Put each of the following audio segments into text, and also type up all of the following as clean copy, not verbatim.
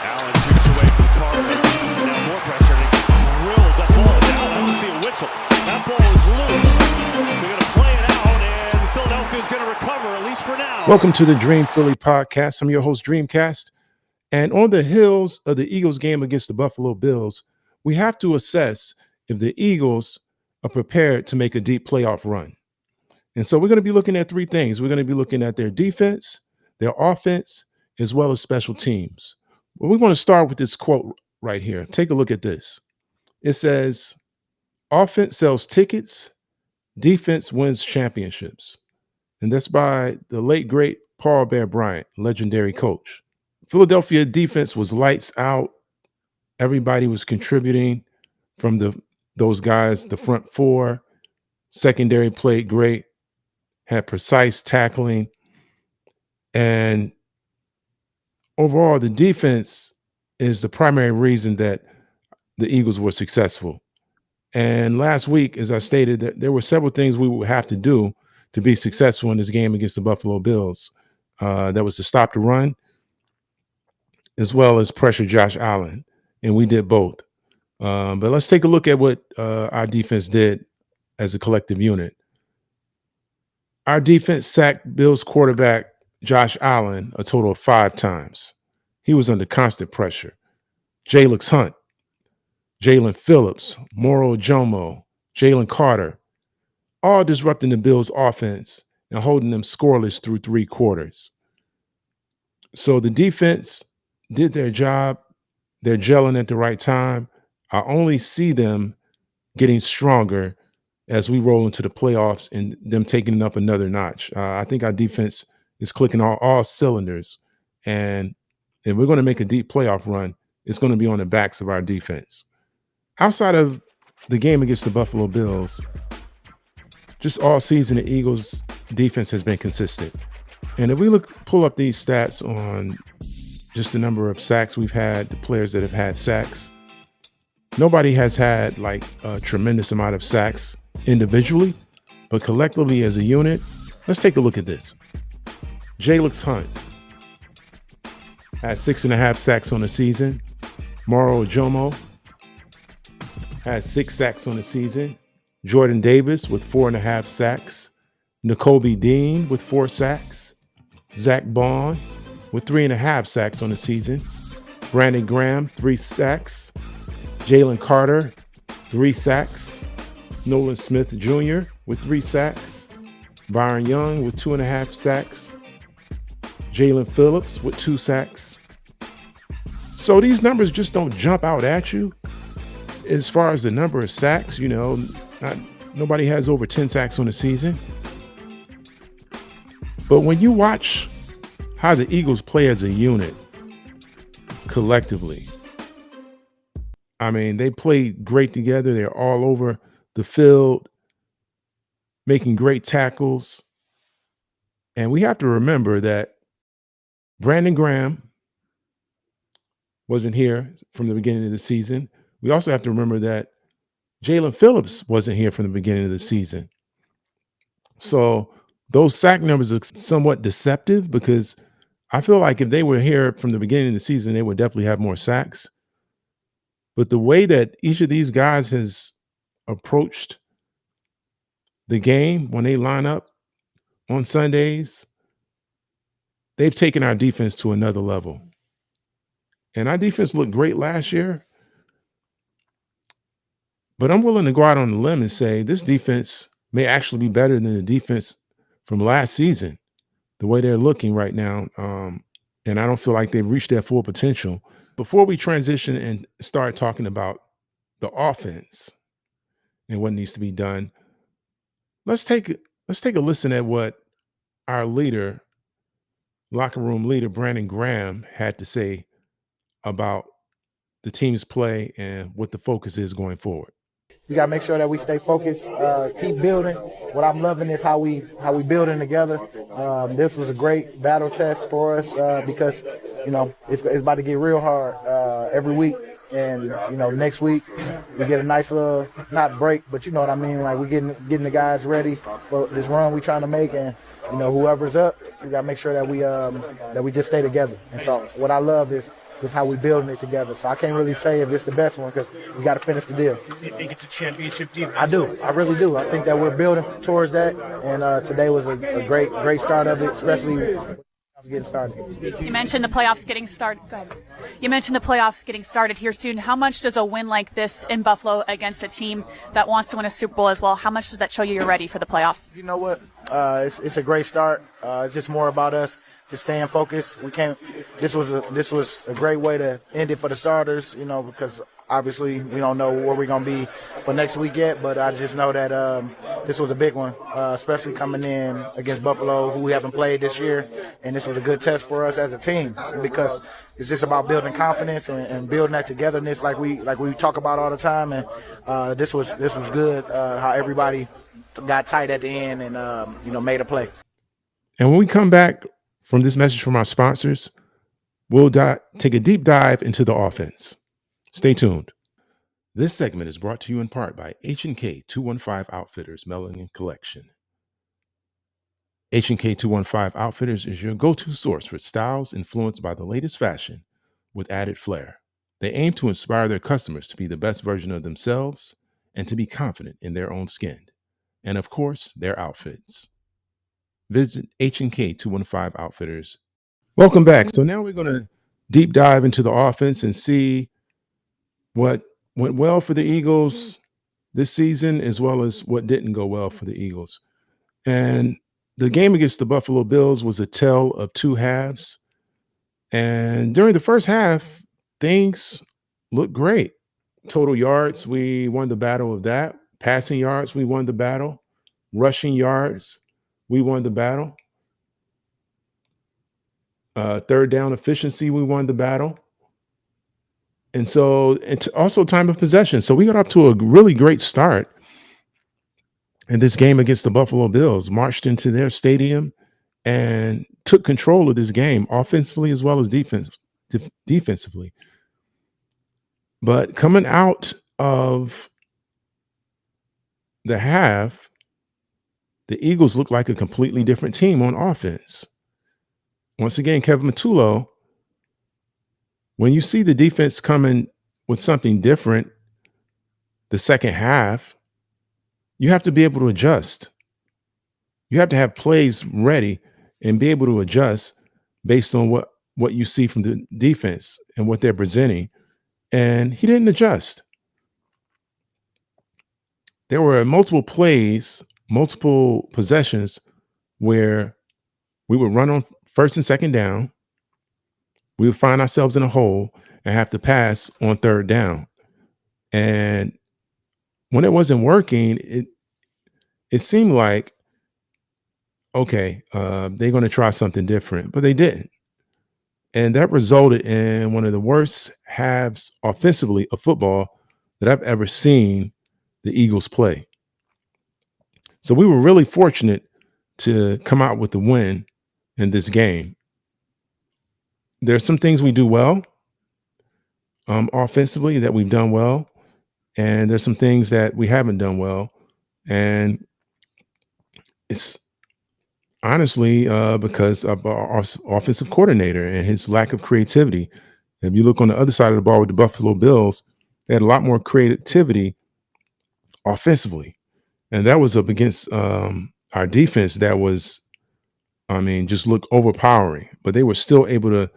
Allen shoots away from Carter. Now more pressure. And he drilled that ball down. I don't see a whistle. That ball is loose. They're going to play it out, and Philadelphia's going to recover, at least for now. Welcome to the Dream Philly podcast. I'm your host, Dreamkast. And on the heels of the Eagles game against the Buffalo Bills, we have to assess if the Eagles are prepared to make a deep playoff run. And so we're going to be looking at three things. We're going to be looking at their defense, their offense, as well as special teams. But we want to start with this quote right here. Take a look at this. It says, offense sells tickets, defense wins championships. And that's by the late, great Paul Bear Bryant, legendary coach. Philadelphia defense was lights out. Everybody was contributing from those guys, the front four. Secondary played great, had precise tackling. And overall, the defense is the primary reason that the Eagles were successful. And last week, as I stated, that there were several things we would have to do to be successful in this game against the Buffalo Bills. That was to stop the run, as well as pressure Josh Allen. And we did both. But let's take a look at what our defense did as a collective unit. Our defense sacked Bills quarterback Josh Allen a total of 5 times. He was under constant pressure. Jalix Hunt, Jalen Phillips, Moro Jomo, Jalen Carter, all disrupting the Bills' offense and holding them scoreless through 3 quarters. So the defense did their job. They're gelling at the right time. I only see them getting stronger as we roll into the playoffs and them taking it up another notch. I think our defense is clicking all cylinders. And if we're going to make a deep playoff run, it's going to be on the backs of our defense. Outside of the game against the Buffalo Bills, just all season, the Eagles' defense has been consistent. And if we pull up these stats on just the number of sacks we've had, the players that have had sacks, nobody has had like a tremendous amount of sacks individually, but collectively as a unit, let's take a look at this. Jalix Hunt had 6.5 sacks on the season. Moro Jomo had 6 sacks on the season. Jordan Davis with 4.5 sacks. Nakobe Dean with 4 sacks. Zach Bond with 3.5 sacks on the season. Brandon Graham, 3 sacks. Jalen Carter, 3 sacks. Nolan Smith Jr. with 3 sacks. Byron Young with 2.5 sacks. Jalen Phillips with 2 sacks. So these numbers just don't jump out at you. As far as the number of sacks, nobody has over 10 sacks on the season. But when you watch how the Eagles play as a unit collectively, I mean, they play great together. They're all over the field, making great tackles. And we have to remember that Brandon Graham wasn't here from the beginning of the season. We also have to remember that Jalen Phillips wasn't here from the beginning of the season. So those sack numbers are somewhat deceptive because I feel like if they were here from the beginning of the season, they would definitely have more sacks. But the way that each of these guys has approached the game when they line up on Sundays, they've taken our defense to another level. And our defense looked great last year. But I'm willing to go out on the limb and say this defense may actually be better than the defense from last season, the way they're looking right now. And I don't feel like they've reached their full potential. Before we transition and start talking about the offense and what needs to be done, let's take a listen at what our leader, locker room leader, Brandon Graham, had to say about the team's play and what the focus is going forward. We got to make sure that we stay focused, keep building. What I'm loving is how we building together. This was a great battle test for us because, it's about to get real hard every week. And, next week we get a nice little, not break, but you know what I mean? Like we're getting the guys ready for this run we're trying to make. And, whoever's up, we got to make sure that we just stay together. And so what I love is just how we building it together. So I can't really say if it's the best one because we got to finish the deal. You think it's a championship team? I do. I really do. I think that we're building towards that, and today was a great start of it, especially getting started. You mentioned the playoffs getting started. Go ahead. You mentioned the playoffs getting started here soon. How much does a win like this in Buffalo against a team that wants to win a Super Bowl as well, how much does that show you're ready for the playoffs? You know what? It's a great start. It's just more about us just staying focused. We can't. This was a great way to end it for the starters. You know, because obviously we don't know where we're gonna be for next week yet. But I just know that this was a big one, especially coming in against Buffalo, who we haven't played this year, and this was a good test for us as a team because it's just about building confidence and building that togetherness, like we talk about all the time. And this was good. How everybody got tight at the end and made a play. And when we come back from this message from our sponsors, we'll take a deep dive into the offense. Stay tuned. This segment is brought to you in part by H&K 215 Outfitters Melanin Collection. H&K 215 Outfitters is your go-to source for styles influenced by the latest fashion with added flair. They aim to inspire their customers to be the best version of themselves and to be confident in their own skin. And of course, their outfits. Visit H&K 215 Outfitters. Welcome back. So now we're going to deep dive into the offense and see what went well for the Eagles this season, as well as what didn't go well for the Eagles. And the game against the Buffalo Bills was a tale of two halves. And during the first half, things looked great. Total yards, we won the battle of that. Passing yards, we won the battle. Rushing yards, we won the battle. Third down efficiency, we won the battle. And so it's also time of possession. So we got off to a really great start in this game against the Buffalo Bills, marched into their stadium and took control of this game offensively as well as defensively. But coming out of the half, the Eagles look like a completely different team on offense. Once again, Kevin Matullo, when you see the defense coming with something different the second half, you have to be able to adjust. You have to have plays ready and be able to adjust based on what you see from the defense and what they're presenting. And he didn't adjust. There were multiple plays, multiple possessions where we would run on first and second down. We would find ourselves in a hole and have to pass on third down. And when it wasn't working, it seemed like, okay, they're going to try something different, but they didn't. And that resulted in one of the worst halves offensively of football that I've ever seen the Eagles play. So we were really fortunate to come out with the win in this game. There's some things we do well offensively that we've done well, and there's some things that we haven't done well. And it's honestly because of our offensive coordinator and his lack of creativity. If you look on the other side of the ball with the Buffalo Bills, they had a lot more creativity offensively. And that was up against our defense that was, just looked overpowering. But they were still able to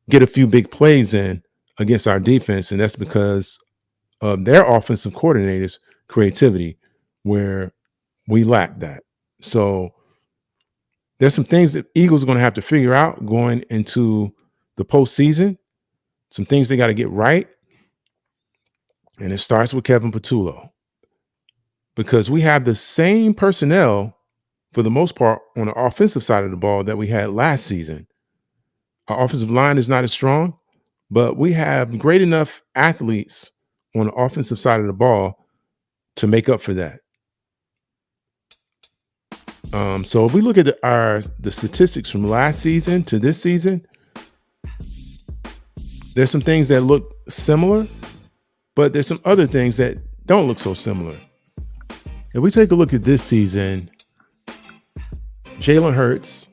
get a few big plays in against our defense, and that's because of their offensive coordinator's creativity, where we lack that. So there's some things that Eagles are going to have to figure out going into the postseason, some things they got to get right. And it starts with Kevin Patullo, because we have the same personnel for the most part on the offensive side of the ball that we had last season. Our offensive line is not as strong, but we have great enough athletes on the offensive side of the ball to make up for that. So if we look at the statistics from last season to this season, there's some things that look similar, but there's some other things that don't look so similar. If we take a look at this season, Jalen Hurts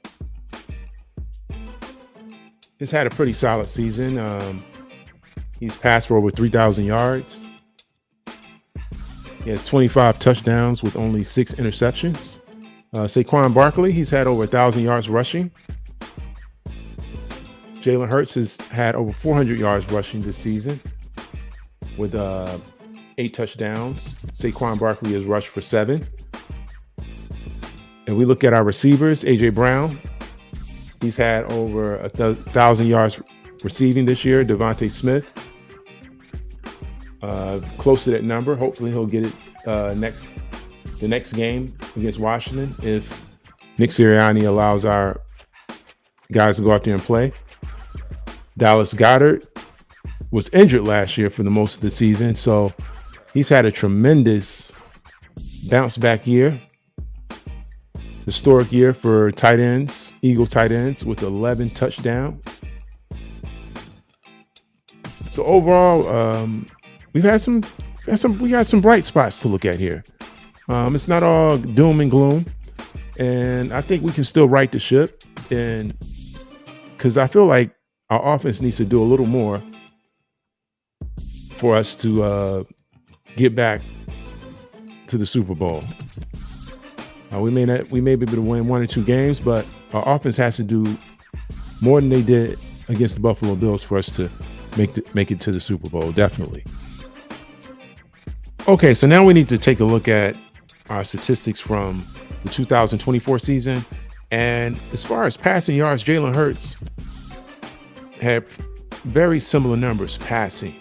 He's had a pretty solid season. He's passed for over 3,000 yards. He has 25 touchdowns with only 6 interceptions. Saquon Barkley, he's had over 1,000 yards rushing. Jalen Hurts has had over 400 yards rushing this season with 8 touchdowns. Saquon Barkley has rushed for 7. And we look at our receivers, A.J. Brown. He's had over 1,000 yards receiving this year. Devontae Smith, close to that number. Hopefully he'll get it the next game against Washington if Nick Sirianni allows our guys to go out there and play. Dallas Goedert was injured last year for the most of the season, so he's had a tremendous bounce back year. Historic year for tight ends, Eagles tight ends with 11 touchdowns. So overall, we got some bright spots to look at here. It's not all doom and gloom, and I think we can still right the ship. And because I feel like our offense needs to do a little more for us to get back to the Super Bowl. We may be able to win 1 or 2 games, but our offense has to do more than they did against the Buffalo Bills for us to make it to the Super Bowl. Definitely. Okay, so now we need to take a look at our statistics from the 2024 season. And as far as passing yards, Jalen Hurts had very similar numbers passing.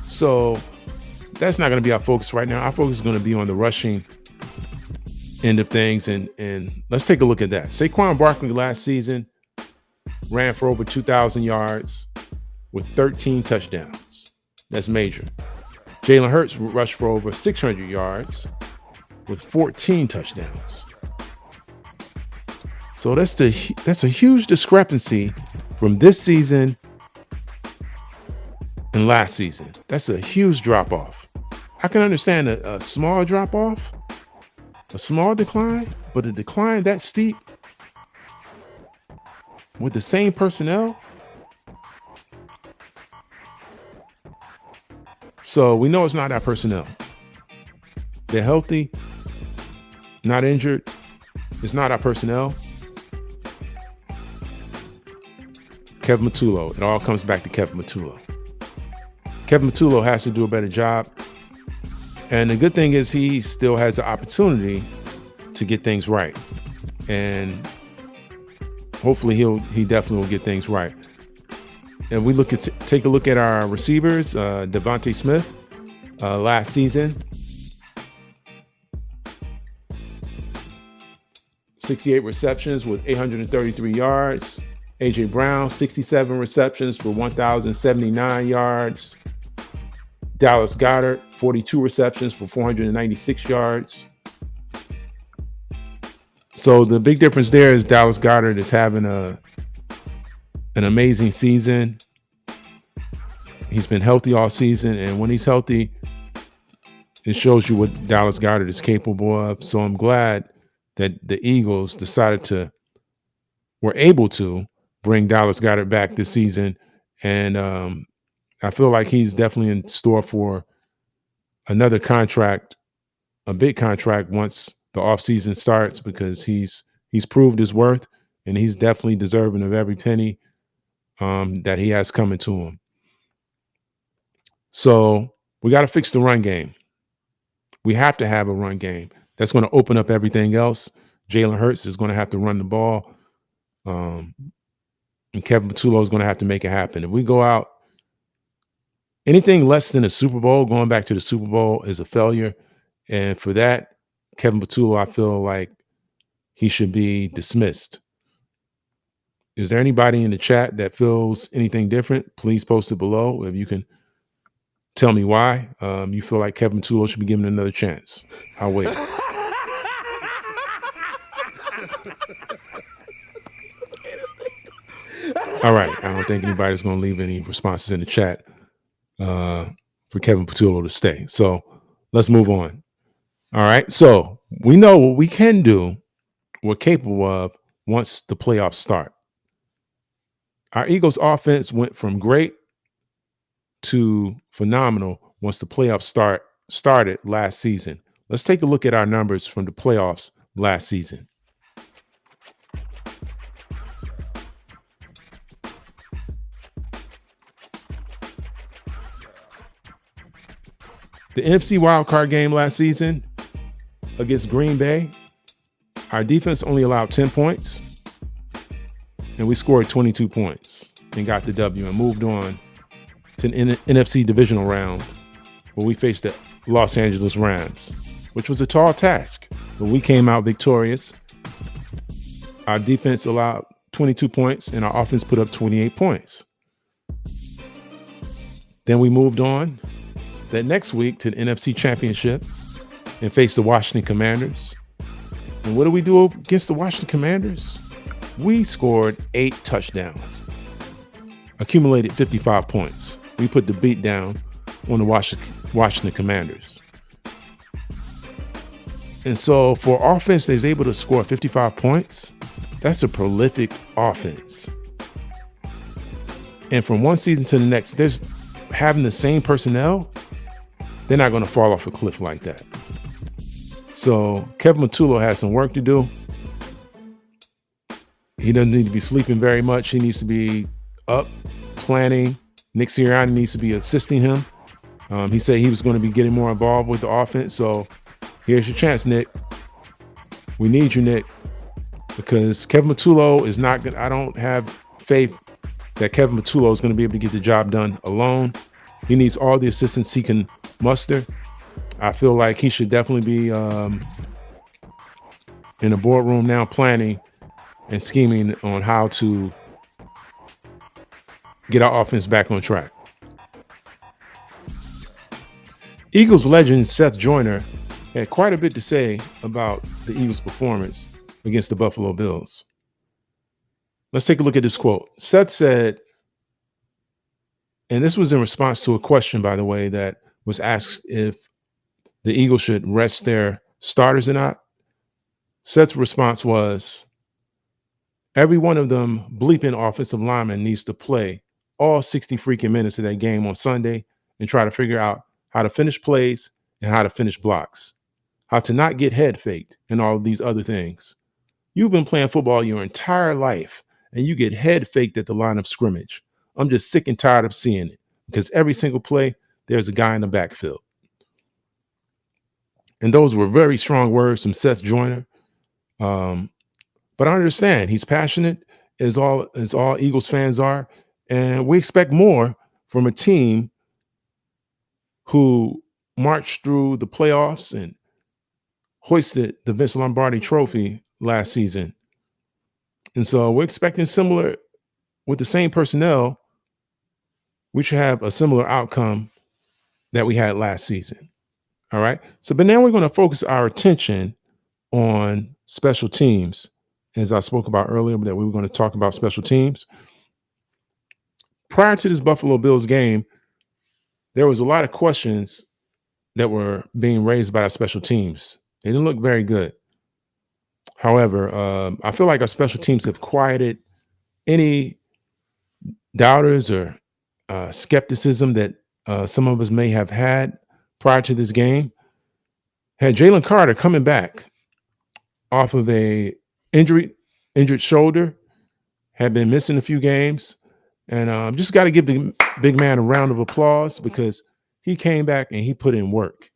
So that's not going to be our focus right now. Our focus is going to be on the rushing end of things. And let's take a look at that. Saquon Barkley last season ran for over 2,000 yards with 13 touchdowns. That's major. Jalen Hurts rushed for over 600 yards with 14 touchdowns. So that's a huge discrepancy from this season and last season. That's a huge drop off. I can understand a small drop off, a small decline, but a decline that steep with the same personnel. So we know it's not our personnel. They're healthy, not injured. It's not our personnel. Kevin Matullo. It all comes back to Kevin Matullo. Kevin Matullo has to do a better job. And the good thing is he still has the opportunity to get things right. And hopefully he definitely will get things right. And we take a look at our receivers. Devontae Smith last season, 68 receptions with 833 yards. A.J. Brown, 67 receptions for 1,079 yards. Dallas Goedert, 42 receptions for 496 yards. So the big difference there is Dallas Goedert is having an amazing season. He's been healthy all season, and when he's healthy, it shows you what Dallas Goedert is capable of. So I'm glad that the Eagles were able to bring Dallas Goedert back this season. And I feel like he's definitely in store for another contract, a big contract once the offseason starts, because he's proved his worth, and he's definitely deserving of every penny that he has coming to him. So we got to fix the run game. We have to have a run game. That's going to open up everything else. Jalen Hurts is going to have to run the ball. And Kevin Matullo is going to have to make it happen. If we go out, anything less than a Super Bowl, going back to the Super Bowl, is a failure. And for that, Kevin Matullo, I feel like he should be dismissed. Is there anybody in the chat that feels anything different? Please post it below. If you can tell me why you feel like Kevin Matullo should be given another chance. I'll wait. All right. I don't think anybody's going to leave any responses in the chat for Kevin Matullo to stay. So let's move on. All right. So we know what we can do, we're capable of once the playoffs start. Our Eagles offense went from great to phenomenal once the playoffs started last season. Let's take a look at our numbers from the playoffs last season. The NFC wildcard game last season against Green Bay, our defense only allowed 10 points, and we scored 22 points and got the W and moved on to an NFC divisional round where we faced the Los Angeles Rams, which was a tall task, but we came out victorious. Our defense allowed 22 points, and our offense put up 28 points. Then we moved on that next week to the NFC Championship and faced the Washington Commanders. And what do we do against the Washington Commanders? We scored 8 touchdowns, accumulated 55 points. We put the beat down on the Washington Commanders. And so for offense that's able to score 55 points, that's a prolific offense. And from one season to the next, there's having the same personnel, they're not going to fall off a cliff like that. So Kevin Matullo has some work to do. He doesn't need to be sleeping very much. He needs to be up planning. Nick Sirianni needs to be assisting him. He said he was going to be getting more involved with the offense. So here's your chance, Nick. We need you, Nick, because Kevin Matullo is not going to, I don't have faith that Kevin Matullo is going to be able to get the job done alone. He needs all the assistance he can muster. I feel like he should definitely be in the boardroom now planning and scheming on how to get our offense back on track. Eagles legend Seth Joyner had quite a bit to say about the Eagles' performance against the Buffalo Bills. Let's take a look at this quote. Seth said, and this was in response to a question, by the way, that was asked if the Eagles should rest their starters or not. Seth's response was, every one of them bleeping offensive lineman needs to play all 60 freaking minutes of that game on Sunday and try to figure out how to finish plays and how to finish blocks, how to not get head faked and all of these other things. You've been playing football your entire life and you get head faked at the line of scrimmage. I'm just sick and tired of seeing it because every single play, there's a guy in the backfield. And those were very strong words from Seth Joyner. But I understand he's passionate, as all Eagles fans are, and we expect more from a team who marched through the playoffs and hoisted the Vince Lombardi Trophy last season. And so we're expecting similar, with the same personnel, we should have a similar outcome that we had last season. All right. So, but now we're going to focus our attention on special teams. As I spoke about earlier, that we were going to talk about special teams. Prior to this Buffalo Bills game, there was a lot of questions that were being raised by our special teams. They didn't look very good. However, I feel like our special teams have quieted any doubters or skepticism that some of us may have had prior to this game. Had Jalen Carter coming back off of a injured shoulder, had been missing a few games, and just got to give the big man a round of applause because he came back and he put in work.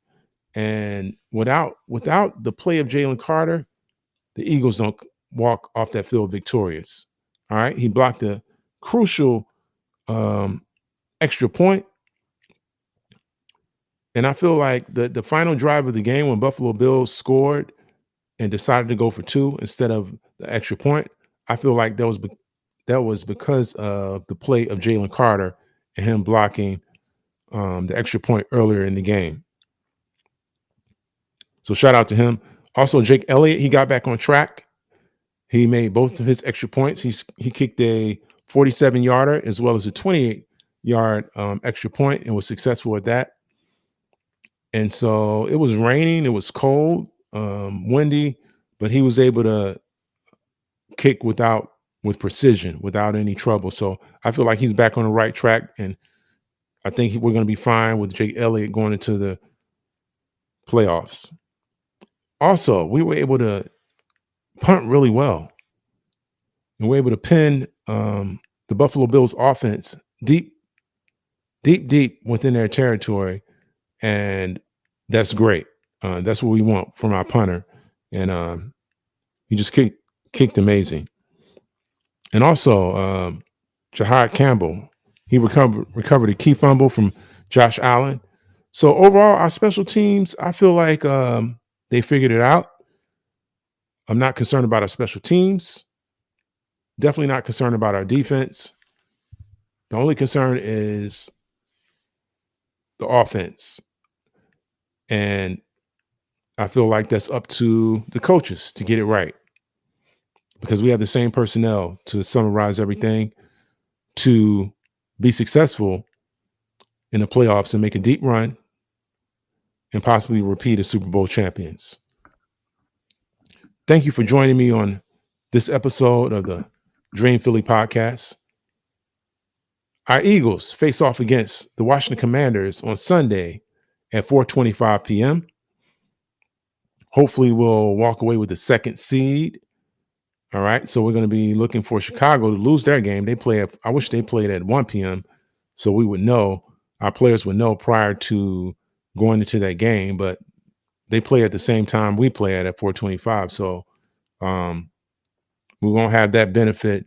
And without the play of Jalen Carter, the Eagles don't walk off that field victorious. All right, he blocked a crucial extra point. And I feel like the final drive of the game when Buffalo Bills scored and decided to go for 2 instead of the extra point, I feel like that was because of the play of Jalen Carter and him blocking the extra point earlier in the game. So shout out to him. Also, Jake Elliott, he got back on track. He made both of his extra points. He kicked a 47-yarder as well as a 28-yard extra point and was successful at that. And so it was raining, it was cold, windy, but he was able to kick without with precision without any trouble. So I feel like he's back on the right track, and I think we're going to be fine with Jake Elliott going into the playoffs. Also, we were able to punt really well, and we're able to pin the Buffalo Bills offense deep within their territory, and that's great. That's what we want from our punter, and he just kicked amazing. And also, Jahad Campbell, he recovered a key fumble from Josh Allen. So overall, our special teams, I feel like they figured it out. I'm not concerned about our special teams. Definitely not concerned about our defense. The only concern is the offense. And I feel like that's up to the coaches to get it right, because we have the same personnel to summarize everything to be successful in the playoffs and make a deep run and possibly repeat as Super Bowl champions. Thank you for joining me on this episode of the Dream Philly podcast. Our Eagles face off against the Washington Commanders on Sunday at 4:25 p.m. Hopefully we'll walk away with the second seed. All right. So we're going to be looking for Chicago to lose their game. I wish they played at 1 p.m. so we would know, our players would know prior to going into that game, but they play at the same time we play at 4:25. So we won't have that benefit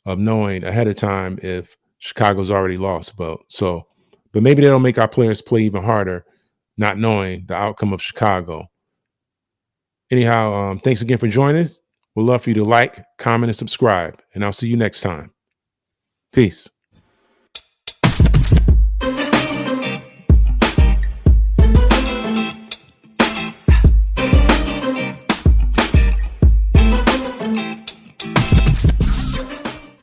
of knowing ahead of time if Chicago's already lost. But maybe they don't make our players play even harder, not knowing the outcome of Chicago. Anyhow, thanks again for joining us. We'd love for you to like, comment, and subscribe, and I'll see you next time. Peace.